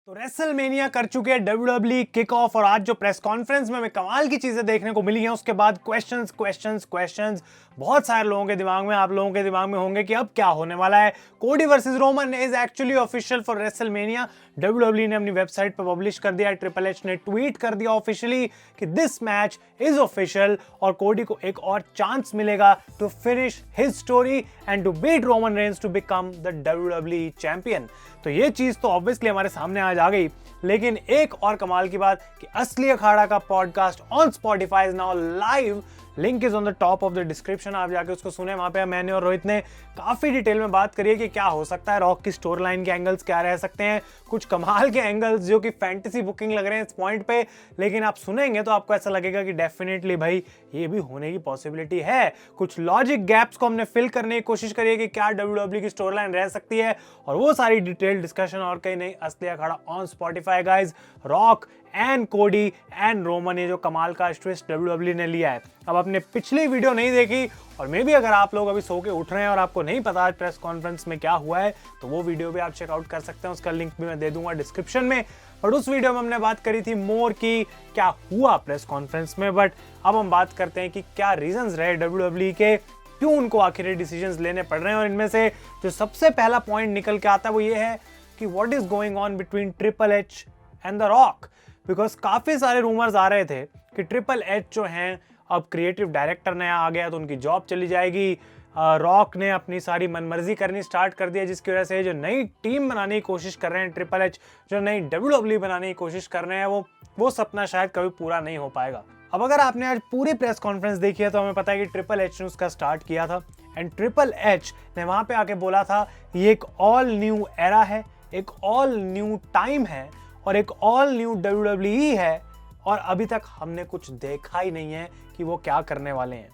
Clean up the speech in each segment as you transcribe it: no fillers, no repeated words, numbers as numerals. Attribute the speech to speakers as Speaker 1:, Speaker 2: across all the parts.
Speaker 1: तो रेसलमेनिया कर चुके हैं WWE किक ऑफ और आज जो प्रेस कॉन्फ्रेंस में हमें कमाल की चीजें देखने को मिली हैं उसके बाद क्वेश्चंस बहुत सारे लोगों के दिमाग में, आप लोगों के दिमाग में होंगे कि अब क्या होने वाला है। कोडी versus Roman is actually official for WrestleMania. WWE ने अपनी वेबसाइट पर पब्लिश कर दिया, ट्रिपल एच ने ट्वीट कर दिया ऑफिशियली कि दिस मैच इज ऑफिशियल और कोडी को एक और चांस मिलेगा to finish his story and to beat Roman Reigns to become the WWE champion. तो ये चीज तो ऑब्वियसली हमारे सामने आज आ गई, लेकिन एक और कमाल की बात कि असली अखाड़ा का podcast on Spotify is now live. Link is on the top of the description, आप जाके उसको सुने। वहां पे मैंने और रोहित ने काफी डिटेल में बात करी है कि क्या हो सकता है, रॉक की स्टोरी लाइन के एंगल्स क्या रह सकते हैं, कुछ कमाल के एंगल्स जो कि फैंटेसी बुकिंग लग रहे हैं इस पॉइंट पे। लेकिन आप सुनेंगे तो आपको ऐसा लगेगा कि डेफिनेटली भाई ये भी होने की पॉसिबिलिटी है। कुछ लॉजिक गैप्स को हमने फिल करने की कोशिश करी है कि क्या WWE की स्टोरी लाइन रह सकती है, और वो सारी डिटेल डिस्कशन और कहीं नहीं, Asli Akhada on Spotify guys. Rock and Cody and Roman, ये जो कमाल का ट्विस्ट WWE ने लिया है। अब आपने पिछली वीडियो नहीं देखी और मे भी अगर आप लोग अभी सो के उठ रहे हैं और आपको नहीं पता आज प्रेस कॉन्फ्रेंस में क्या हुआ है, तो वो वीडियो भी आप चेकआउट कर सकते हैं, उसका लिंक भी मैं दे दूंगा डिस्क्रिप्शन में। बट उस वीडियो में हमने बात करी थी मोर की क्या हुआ प्रेस कॉन्फ्रेंस में, बट अब हम बात करते हैं कि क्या रीजंस रहे WWE के, क्यों उनको आखिर डिसीजंस लेने पड़ रहे हैं। और इनमें से जो सबसे पहला पॉइंट निकल के आता है वो ये है कि what is going on between triple H and the rock. Because काफी सारे रूमर्स आ रहे थे कि ट्रिपल एच जो हैं अब क्रिएटिव डायरेक्टर नया आ गया तो उनकी जॉब चली जाएगी। रॉक ने अपनी सारी मनमर्जी करनी स्टार्ट कर दिया, जिसकी वजह से जो नई टीम बनाने की कोशिश कर रहे हैं ट्रिपल एच, जो नई WWE बनाने की कोशिश कर रहे हैं, वो सपना शायद कभी पूरा नहीं हो पाएगा। अब अगर आपने आज पूरी प्रेस कॉन्फ्रेंस देखी है तो हमें पता है कि ट्रिपल एच ने उसका स्टार्ट किया था एंड ट्रिपल एच ने वहां पे आके बोला था ये एक ऑल न्यू एरा है, एक ऑल न्यू टाइम है और एक ऑल न्यू WWE है, और अभी तक हमने कुछ देखा ही नहीं है कि वो क्या करने वाले हैं।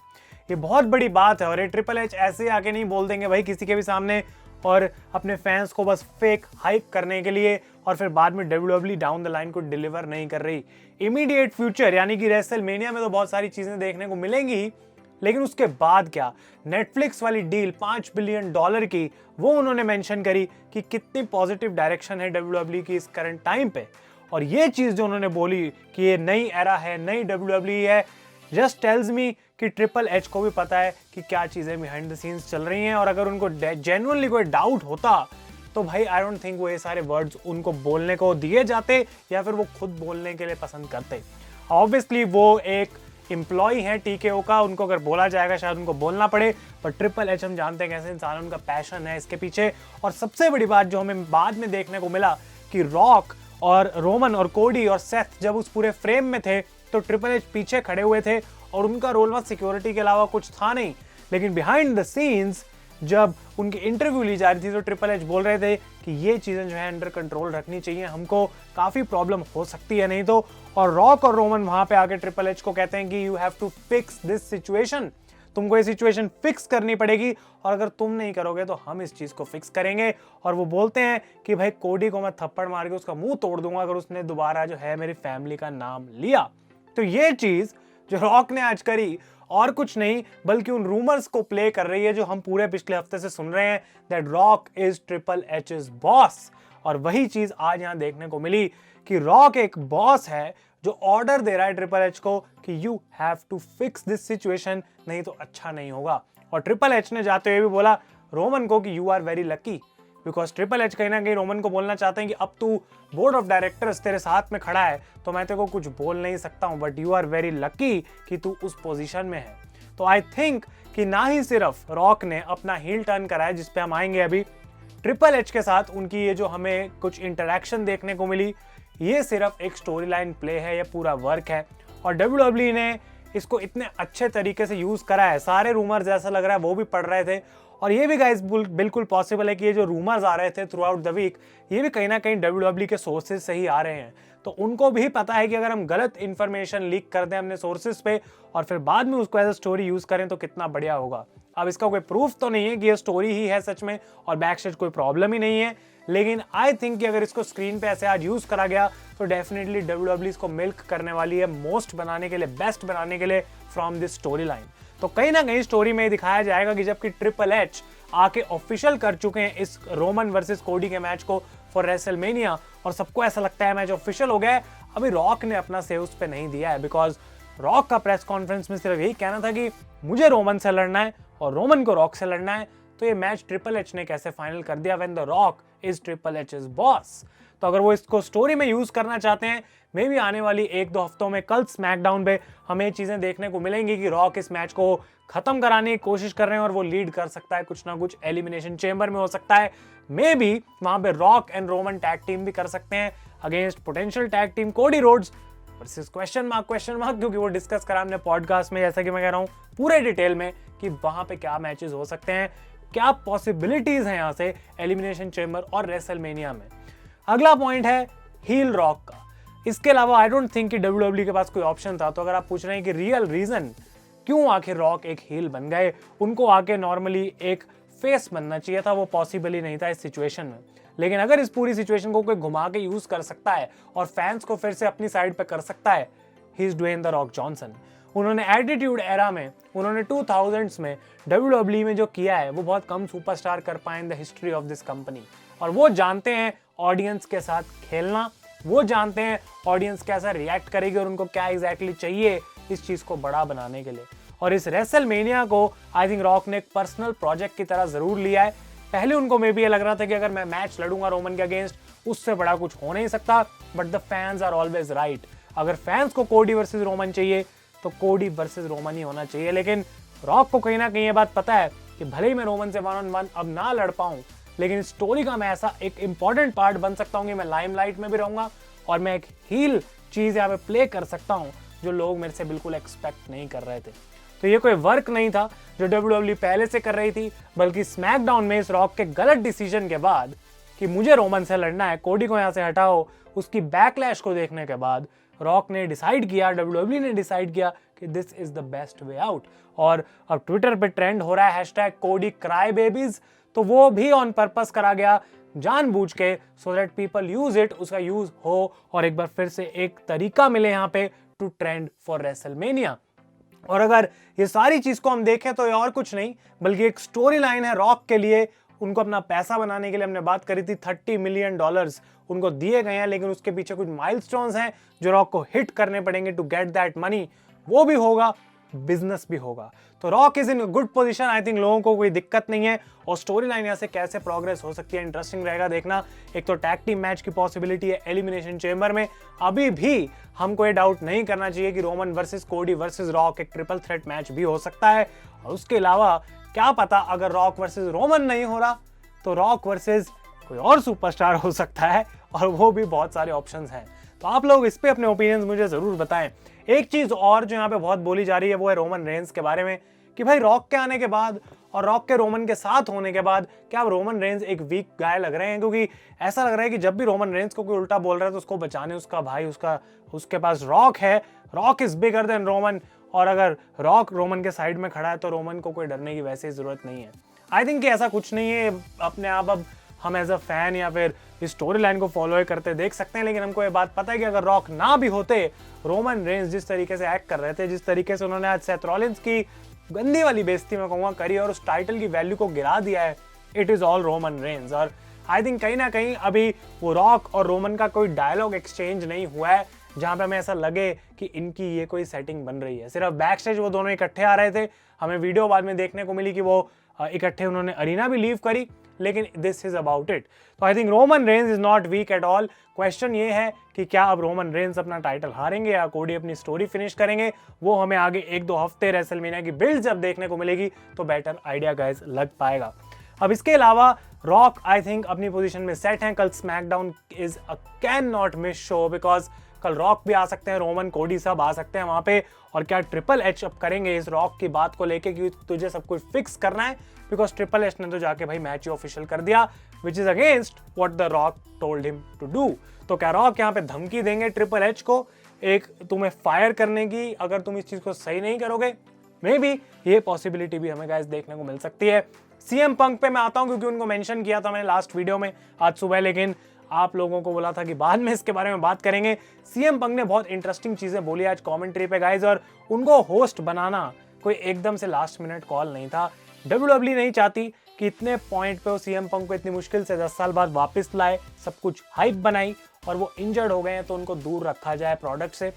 Speaker 1: ये बहुत बड़ी बात है और ये ट्रिपल एच ऐसे आके नहीं बोल देंगे भाई किसी के भी सामने और अपने फैंस को बस फेक हाइप करने के लिए, और फिर बाद में WWE डाउन द लाइन को डिलीवर नहीं कर रही। इमीडिएट फ्यूचर यानी कि रेसलमेनिया में तो बहुत सारी चीजें देखने को मिलेंगी, लेकिन उसके बाद क्या, नेटफ्लिक्स वाली डील $5 बिलियन की, वो उन्होंने मेंशन करी कि कितनी पॉजिटिव डायरेक्शन है WWE की इस करंट टाइम पे। और ये चीज जो उन्होंने बोली कि ये नई एरा है, नई WWE है, जस्ट टेल्स मी कि ट्रिपल एच को भी पता है कि क्या चीजें बिहाइंड द सीन्स चल रही हैं। और अगर उनको जेन्युइनली कोई डाउट होता तो भाई आई डोंट थिंक वो ये सारे वर्ड्स उनको बोलने को दिए जाते या फिर वो खुद बोलने के लिए पसंद करते। ऑब्वियसली वो एक एम्प्लॉय है TKO का, उनको अगर बोला जाएगा शायद उनको बोलना पड़े, पर ट्रिपल एच हम जानते हैं कैसे इंसान, उनका पैशन है इसके पीछे। और सबसे बड़ी बात जो हमें बाद में देखने को मिला कि रॉक और रोमन और कोडी और सेथ जब उस पूरे फ्रेम में थे तो ट्रिपल एच पीछे खड़े हुए थे और उनका रोल वहां सिक्योरिटी के अलावा कुछ था नहीं। लेकिन बिहाइंड द सीन्स जब उनकी इंटरव्यू ली जा रही थी तो ट्रिपल एच बोल रहे थे कि ये चीजें जो है अंडर कंट्रोल रखनी चाहिए, हमको काफी प्रॉब्लम हो सकती है नहीं तो। और रॉक और रोमन वहां पे आके ट्रिपल एच को कहते हैं कि you have to fix this situation, तुमको ये सिचुएशन फिक्स करनी पड़ेगी और अगर तुम नहीं करोगे तो हम इस चीज को फिक्स करेंगे। और वो बोलते हैं कि भाई कोडी को मैं थप्पड़ मार के उसका मुंह तोड़ दूंगा अगर उसने दोबारा जो है मेरी फैमिली का नाम लिया। तो ये चीज जो रॉक ने आज करी और कुछ नहीं बल्कि उन रूमर्स को प्ले कर रही है जो हम पूरे पिछले हफ्ते से सुन रहे हैं, that Rock is triple H's boss. और वही चीज आज यहां देखने को मिली कि रॉक एक बॉस है जो ऑर्डर दे रहा है ट्रिपल एच को कि you have to fix this situation, नहीं तो अच्छा नहीं होगा। और ट्रिपल एच ने जाते हुए भी बोला रोमन को कि you are very lucky, because triple H कहीं ना कहीं रोमन को बोलना चाहते हैं कि अब तू बोर्ड ऑफ डायरेक्टर्स तेरे साथ में खड़ा है तो मैं तेरे को कुछ बोल नहीं सकता हूं, but you are very lucky कि तू उस पोजीशन में है। तो आई थिंक कि ना ही सिर्फ रॉक ने अपना हील टर्न करा है, जिसपे हम आएंगे अभी, ट्रिपल एच के साथ उनकी ये जो हमें कुछ इंटरेक्शन देखने को मिली, ये सिर्फ एक स्टोरी लाइन प्ले है, ये पूरा वर्क है। और WWE ने इसको इतने अच्छे तरीके से यूज करा है, सारे रूमर्स ऐसा लग रहा है वो भी पढ़ रहे थे। और ये भी गाइस बिल्कुल पॉसिबल है कि ये जो रूमर्स आ रहे थे थ्रू आउट द वीक, ये भी कहीं ना कहीं WWE के सोर्सेज से ही आ रहे हैं। तो उनको भी पता है कि अगर हम गलत इंफॉर्मेशन लीक कर दें अपने सोर्सेज पे और फिर बाद में उसको एज अ स्टोरी यूज करें तो कितना बढ़िया होगा। अब इसका कोई प्रूफ तो नहीं है कि ये स्टोरी ही है सच में और बैक स्टेज कोई प्रॉब्लम ही नहीं है, लेकिन आई थिंक कि अगर इसको स्क्रीन पे ऐसे आज यूज करा गया तो डेफिनेटली WWE इसको मिल्क करने वाली है मोस्ट बनाने के लिए, बेस्ट बनाने के लिए फ्रॉम दिस स्टोरी लाइन। तो कहीं ना कहीं स्टोरी में दिखाया जाएगा कि जबकि ट्रिपल एच आके ऑफिशियल कर चुके हैं इस रोमन वर्सेस कोडी के मैच को फॉर रेसलमेनिया और सबको ऐसा लगता है मैच ऑफिशियल हो गया है, अभी रॉक ने अपना से उस पे नहीं दिया है, बिकॉज रॉक का प्रेस कॉन्फ्रेंस में सिर्फ यही कहना था कि मुझे रोमन से लड़ना है और रोमन को रॉक से लड़ना है। तो ये मैच ट्रिपल एच ने कैसे फाइनल कर दिया when the rock is triple H is boss. तो अगर वो इसको स्टोरी में यूज करना चाहते हैं, मे भी आने वाली 1-2 हफ्तों में कल स्मैकडाउन पे हमें चीजें देखने को मिलेंगी कि रॉक इस मैच को खत्म कराने की कोशिश कर रहे हैं और वो लीड कर सकता है कुछ ना कुछ एलिमिनेशन चेंबर में हो सकता है। मे बी वहां पे rock and Roman tag team भी कर सकते हैं against potential tag team Cody Rhodes versus question mark, क्योंकि वो डिस्कस करा हमने पॉडकास्ट में, जैसा कि मैं कह रहा हूँ पूरे डिटेल में कि वहां पे क्या मैचेस हो सकते हैं, क्या पॉसिबिलिटीज हैं यहाँ से एलिमिनेशन चेंबर और रेसलमेनिया में। अगला पॉइंट है हील रॉक का। इसके अलावा आई डोंट थिंक कि WWE के पास कोई ऑप्शन था। तो अगर आप पूछ रहे हैं कि रियल रीजन क्यों आखिर रॉक एक हील बन गए, उनको आके नॉर्मली एक फेस बनना चाहिए था, वो पॉसिबल ही नहीं था इस सिचुएशन में। लेकिन अगर इस पूरी सिचुएशन को कोई घुमा के यूज कर सकता है और फैंस को फिर से अपनी साइड पे कर सकता है, he is Dwayne the Rock Johnson. उन्होंने एटीट्यूड एरा में, उन्होंने 2000s में WWE में जो किया है वो बहुत कम सुपरस्टार कर पाए in the history of this company. और वो जानते हैं ऑडियंस के साथ खेलना, वो जानते हैं ऑडियंस कैसा रिएक्ट करेगी और उनको क्या एग्जैक्टली चाहिए इस चीज को बड़ा बनाने के लिए। और इस रेसलमेनिया को आई थिंक रॉक ने एक पर्सनल प्रोजेक्ट की तरह जरूर लिया है। पहले उनको मे भी ये लग रहा था कि अगर मैं मैच लड़ूंगा रोमन के अगेंस्ट उससे बड़ा कुछ हो नहीं सकता, but the fans are always right. अगर फैंस को कोडी वर्सेस रोमन चाहिए तो कोडी वर्सेस रोमन ही होना चाहिए। लेकिन रॉक को कहीं ना कहीं ये बात पता है कि भले ही मैं रोमन से 1-on-1 अब ना लड़ पाऊं, लेकिन स्टोरी का मैं ऐसा एक इंपॉर्टेंट पार्ट बन सकता हूं कि मैं लाइमलाइट में भी रहूंगा और मैं एक हील चीज यहाँ पे प्ले कर सकता हूं जो लोग मेरे से बिल्कुल एक्सपेक्ट नहीं कर रहे थे। तो ये कोई वर्क नहीं था जो WWE पहले से कर रही थी, बल्कि स्मैकडाउन में इस रॉक के गलत डिसीजन के बाद कि मुझे रोमन से लड़ना है, कोडी को यहाँ से हटाओ, उसकी बैकलैश को देखने के बाद रॉक ने डिसाइड किया, WWE ने डिसाइड किया कि this is the best way out. और अब ट्विटर पे ट्रेंड हो रहा है हैशटैग कोडी क्राई बेबीज, तो वो भी ऑन पर्पस करा गया जानबूझ के, so that people use it, उसका यूज हो और एक बार फिर से एक तरीका मिले यहाँ पे टू ट्रेंड फॉर रेसलमेनिया। और अगर ये सारी चीज को हम देखें तो ये और कुछ नहीं बल्कि एक स्टोरी लाइन है रॉक के लिए। उनको अपना पैसा बनाने के लिए हमने बात करी थी, $30 मिलियन उनको दिए गए हैं, लेकिन उसके पीछे कुछ माइलस्टोन्स हैं जो रॉक को हिट करने पड़ेंगे टू गेट दैट मनी। वो भी होगा, बिजनेस भी होगा। तो rock is in good position. I think लोगों को कोई दिक्कत नहीं है और स्टोरी लाइन यहाँ से कैसे प्रोग्रेस हो सकती है इंटरेस्टिंग रहेगा देखना। एक तो टैग टीम मैच की पॉसिबिलिटी है एलिमिनेशन चेंबर में, अभी भी हमको ये डाउट नहीं करना चाहिए कि रोमन वर्सेस कोडी वर्सेस रॉक एक ट्रिपल थ्रेट मैच भी हो सकता है। और उसके अलावा क्या पता अगर रॉक वर्सेस रोमन नहीं हो रहा तो रॉक वर्सेस कोई और सुपरस्टार हो सकता है, और वो भी बहुत सारे ऑप्शंस हैं। तो आप लोग इस पे अपने ओपिनियंस मुझे जरूर बताएं। एक चीज और जो यहाँ पे बहुत बोली जा रही है वो है रोमन रेंस के बारे में, कि भाई रॉक के आने के बाद और रॉक के रोमन के साथ होने के बाद क्या अब रोमन रेंस एक वीक गाय लग रहे हैं, क्योंकि ऐसा लग रहा है कि जब भी रोमन रेंस को कोई उल्टा बोल रहा है तो उसको बचाने उसका भाई उसके पास रॉक है, rock is bigger than Roman, और अगर रॉक रोमन के साइड में खड़ा है तो रोमन को कोई डरने की वैसे जरूरत नहीं है। आई थिंक कि ऐसा कुछ नहीं है, अपने आप अब हम एज अ फैन या फिर इस स्टोरी लाइन को फॉलो करते देख सकते हैं। लेकिन हमको ये बात पता है कि अगर रॉक ना भी होते, रोमन रेंस जिस तरीके से एक्ट कर रहे थे, जिस तरीके से उन्होंने आज सेथ रॉलिंस की गंदी वाली बेइज्जती में कहूँगा करी और उस टाइटल की वैल्यू को गिरा दिया है, it is all Roman Reigns. और आई थिंक कहीं ना कहीं अभी वो रॉक और रोमन का कोई डायलॉग एक्सचेंज नहीं हुआ है जहां पे हमें ऐसा लगे कि इनकी ये कोई सेटिंग बन रही है। सिर्फ बैक स्टेज वो दोनों इकट्ठे आ रहे थे, हमें वीडियो बाद में देखने को मिली कि वो इकट्ठे उन्होंने अरीना भी लीव करी, लेकिन दिस इज अबाउट इट। तो I think Roman Reigns is not weak at all. Question ये है कि क्या अब रोमन रेंस अपना टाइटल हारेंगे या कोडी अपनी स्टोरी फिनिश करेंगे, वो हमें आगे 1-2 हफ्ते रेसलमेनिया की बिल्ड जब देखने को मिलेगी तो बेटर आइडिया गाइस लग पाएगा। अब इसके अलावा रॉक आई थिंक अपनी पोजीशन में सेट हैं। कल SmackDown is a can not miss show, because कल रॉक भी आ सकते हैं, रोमन कोडी सब आ सकते हैं वहां पे। और क्या ट्रिपल एच अब करेंगे इस रॉक की बात को लेके कि तुझे सब कुछ फिक्स करना है, बिकॉज ट्रिपल एच ने तो जाके भाई मैच ही ऑफिशियल कर दिया, which is against what the Rock told him to do. तो क्या रॉक यहाँ पे धमकी देंगे ट्रिपल एच को एक तुम्हें फायर करने की अगर तुम इस चीज को सही नहीं करोगे? मे बी ये पॉसिबिलिटी भी हमें गाइस देखने को मिल सकती है। सीएम पंक पे मैं आता हूं क्योंकि उनको मेंशन किया था मैंने लास्ट वीडियो में आज सुबह, लेकिन आप लोगों को बोला था कि बाद में इसके बारे में बात करेंगे। सीएम पंक ने बहुत इंटरेस्टिंग चीजें बोली आज कमेंट्री पे गाइस, और उनको होस्ट बनाना कोई एकदम से लास्ट मिनट कॉल नहीं था। WWE नहीं चाहती कि इतने पॉइंट पे वो सीएम पंक को इतनी मुश्किल से 10 साल बाद वापस लाए, सब कुछ हाइप बनाई और वो इंजर्ड हो गए हैं तो उनको दूर रखा जाए प्रोडक्ट से।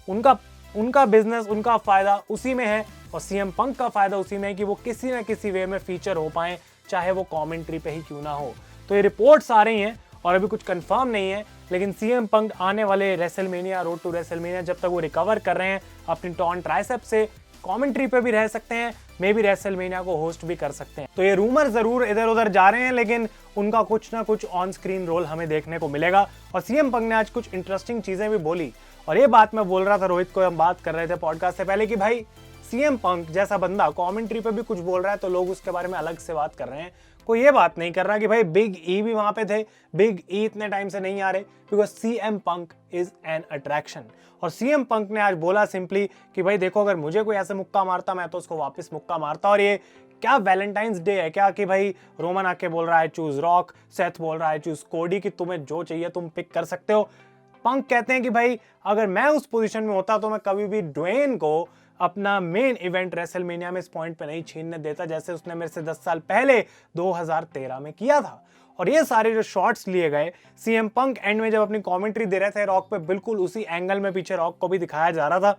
Speaker 1: उनका बिजनेस, उनका फायदा उसी में है और सीएम पंक का फायदा उसी में है कि वो किसी ना किसी वे में फीचर हो पाए, चाहे वो कमेंट्री पे ही क्यों ना हो। तो ये रिपोर्ट्स आ रही हैं और अभी कुछ कंफर्म नहीं है, लेकिन सीएम पंक आने वाले रेसलमेनिया, रोड टू रेसलमेनिया, जब तक वो रिकवर कर रहे हैं अपनी टॉर्न ट्राइसेप से, कमेंट्री पे भी रह सकते हैं, मे बी रेसलमेनिया को होस्ट भी कर सकते हैं। तो ये रूमर जरूर इधर उधर जा रहे हैं, लेकिन उनका कुछ ना कुछ ऑन स्क्रीन रोल हमें देखने को मिलेगा। और सीएम पंक ने आज कुछ इंटरेस्टिंग चीजें भी बोली और ये बात मैं बोल रहा था रोहित को, हम बात कर रहे थे पॉडकास्ट से पहले कि भाई सीएम पंक जैसा बंदा कमेंट्री पे भी कुछ बोल रहा है तो लोग उसके बारे में अलग से बात कर रहे हैं। कोई ये बात नहीं कर रहा कि भाई बिग ई भी वहां पे थे, बिग ई इतने टाइम से नहीं आ रहे, because CM Punk is an attraction. और सीएम पंक ने आज बोला सिंपली कि भाई देखो, अगर मुझे कोई ऐसे मुक्का मारता मैं तो उसको वापस मुक्का मारता। और ये क्या वैलेंटाइंस डे है क्या कि भाई रोमन आके बोल रहा है चूज रॉक, सेथ बोल रहा है चूज कोडी, कि तुम्हें जो चाहिए तुम पिक कर सकते हो। पंक कहते हैं कि भाई अगर मैं उस पोजीशन में होता तो मैं कभी भी ड्वेन को अपना मेन इवेंट रेसलमेनिया में इस पॉइंट पे नहीं छीनने देता, जैसे उसने मेरे से 10 साल पहले 2013 में किया था। और ये सारे जो शॉट्स लिए गए, सीएम पंक एंड में जब अपनी कमेंट्री दे रहे थे रॉक पे, बिल्कुल उसी एंगल में पीछे रॉक को भी दिखाया जा रहा था।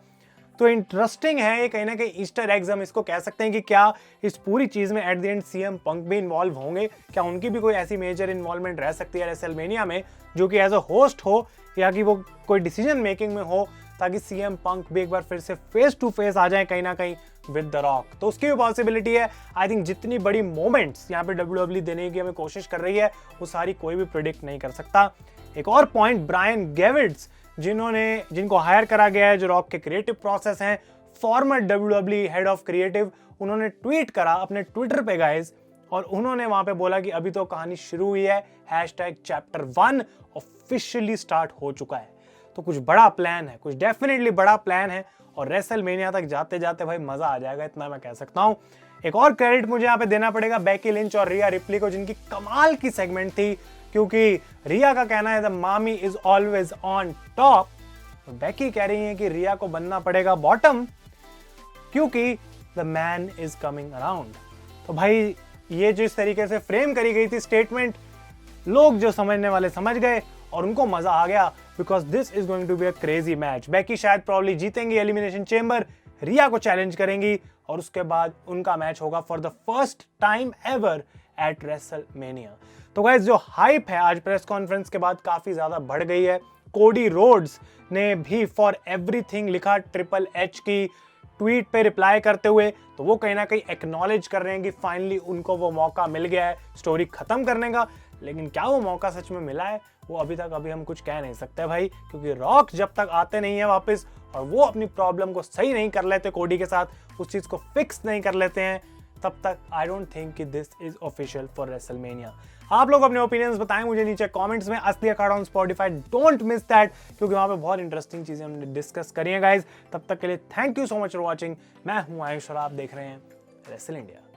Speaker 1: तो इंटरेस्टिंग है ये, कहीं ना कहीं ईस्टर एग्स हम इसको कह सकते हैं कि क्या इस पूरी चीज में at the end CM Punk भी इन्वॉल्व होंगे, क्या उनकी भी कोई ऐसी मेजर इन्वॉल्वमेंट रह सकती है रेसलमेनिया में जो कि एज अ होस्ट हो या कि वो कोई डिसीजन मेकिंग में हो, ताकि सीएम पंक भी एक बार फिर से फेस टू फेस आ जाए कहीं ना कहीं विद द रॉक। तो उसकी भी पॉसिबिलिटी है। आई थिंक जितनी बड़ी मोमेंट्स यहाँ पे डब्ल्यूडब्ल्यू देने की हमें कोशिश कर रही है वो सारी कोई भी प्रिडिक्ट नहीं कर सकता। एक और पॉइंट, ब्रायन गेविट्स जिनको हायर करा गया है, जो रॉक के क्रिएटिव प्रोसेस हैं, former WW head of creative, उन्होंने ट्वीट करा अपने ट्विटर पे गाइस, और उन्होंने वहां पे बोला कि अभी तो कहानी शुरू हुई है, #चैप्टर 1 ऑफिशियली स्टार्ट हो चुका है। तो कुछ बड़ा प्लान है, कुछ डेफिनेटली बड़ा प्लान है और रेसलमेनिया तक जाते जाते भाई मजा आ जाएगा, इतना मैं कह सकता हूं। एक और क्रेडिट मुझे यहाँ पे देना पड़ेगा बेकी लिंच और रिया रिप्ली को, जिनकी कमाल की सेगमेंट थी, क्योंकि रिया का कहना है द मामी इज ऑलवेज ऑन टॉप, तो बेकी कह रही है कि रिया को बनना पड़ेगा बॉटम क्योंकि the man is coming around. तो भाई ये जो इस तरीके से फ्रेम करी गई थी स्टेटमेंट, लोग जो समझने वाले समझ गए और उनको मजा आ गया, because this is going to be a crazy match. Becky शायद प्रॉब्ली जीतेंगी एलिमिनेशन चेंबर, रिया को चैलेंज करेंगी और उसके बाद उनका मैच होगा for the first time ever at WrestleMania. तो गाइस जो हाइप है आज प्रेस कॉन्फ्रेंस के बाद काफी ज्यादा बढ़ गई है। कोडी रोड्स ने भी फॉर एवरीथिंग लिखा ट्रिपल एच की ट्वीट पे रिप्लाई करते हुए, तो वो कहीं ना कहीं एक्नॉलेज कर रहे हैं कि फाइनली उनको वो मौका मिल गया है स्टोरी खत्म करने का। लेकिन क्या वो मौका सच में मिला है, वो अभी हम कुछ कह नहीं सकते भाई, क्योंकि रॉक जब तक आते नहीं है वापस और वो अपनी प्रॉब्लम को सही नहीं कर लेते कोडी के साथ, उस चीज को फिक्स नहीं कर लेते हैं, तब तक आई डोंट थिंक कि this is official for WrestleMania. आप लोग अपने ओपिनियंस बताएं मुझे नीचे कमेंट्स में। Asli Akhada on Spotify, don't miss that, क्योंकि वहां पे बहुत इंटरेस्टिंग चीजें हमने डिस्कस करी है गाइस। तब तक के लिए thank you so much for watching. मैं हूं आयुष और आप देख रहे हैं रेसल इंडिया।